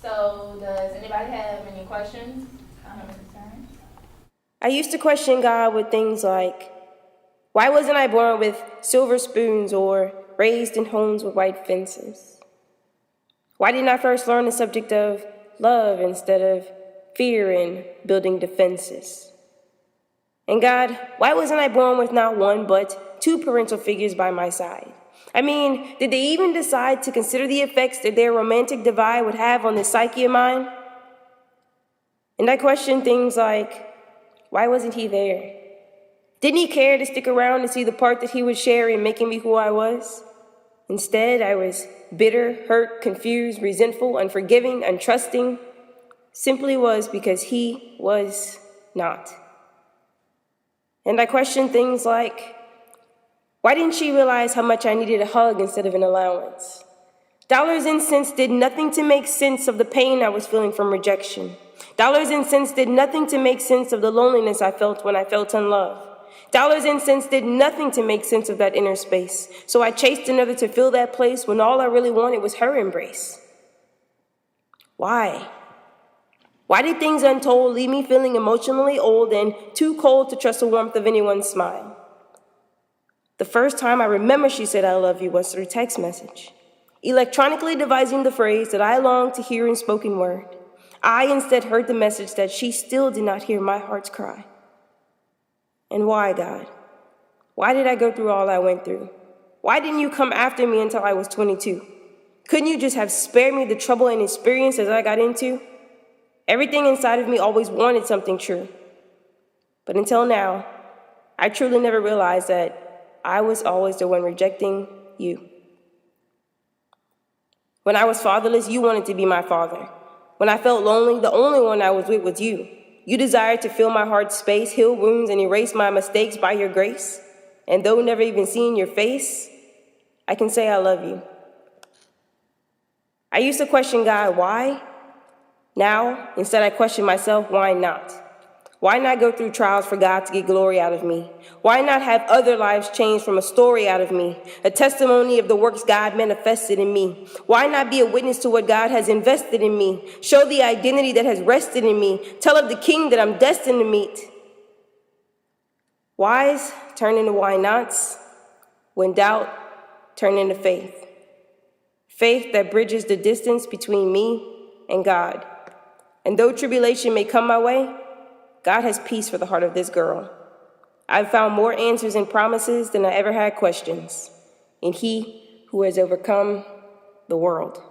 So, does anybody have any questions, comments, or concerns? I used to question God with things like, why wasn't I born with silver spoons or raised in homes with white fences? Why didn't I first learn the subject of love instead of fear and building defenses? And God, why wasn't I born with not one but two parental figures by my side? I mean, did they even decide to consider the effects that their romantic divide would have on this psyche of mine? And I questioned things like, why wasn't he there? Didn't he care to stick around to see the part that he would share in making me who I was? Instead, I was bitter, hurt, confused, resentful, unforgiving, untrusting. Simply was because he was not. And I questioned things like, why didn't she realize how much I needed a hug instead of an allowance? Dollars and cents did nothing to make sense of the pain I was feeling from rejection. Dollars and cents did nothing to make sense of the loneliness I felt when I felt unloved. Dollars and cents did nothing to make sense of that inner space. So I chased another to fill that place when all I really wanted was her embrace. Why? Why did things untold leave me feeling emotionally old and too cold to trust the warmth of anyone's smile? The first time I remember she said I love you was through text message, electronically devising the phrase that I longed to hear in spoken word. I instead heard the message that she still did not hear my heart's cry. And why, God? Why did I go through all I went through? Why didn't you come after me until I was 22? Couldn't you just have spared me the trouble and experiences I got into? Everything inside of me always wanted something true. But until now, I truly never realized that I was always the one rejecting you. When I was fatherless, you wanted to be my father. When I felt lonely, the only one I was with was you. You desired to fill my heart's space, heal wounds, and erase my mistakes by your grace. And though never even seeing your face, I can say I love you. I used to question God, why? Now, instead I question myself, why not? Why not go through trials for God to get glory out of me? Why not have other lives changed from a story out of me, a testimony of the works God manifested in me? Why not be a witness to what God has invested in me? Show the identity that has rested in me. Tell of the King that I'm destined to meet. Whys turn into why nots. When doubt, turn into faith. Faith that bridges the distance between me and God. And though tribulation may come my way, God has peace for the heart of this girl. I've found more answers and promises than I ever had questions in He who has overcome the world.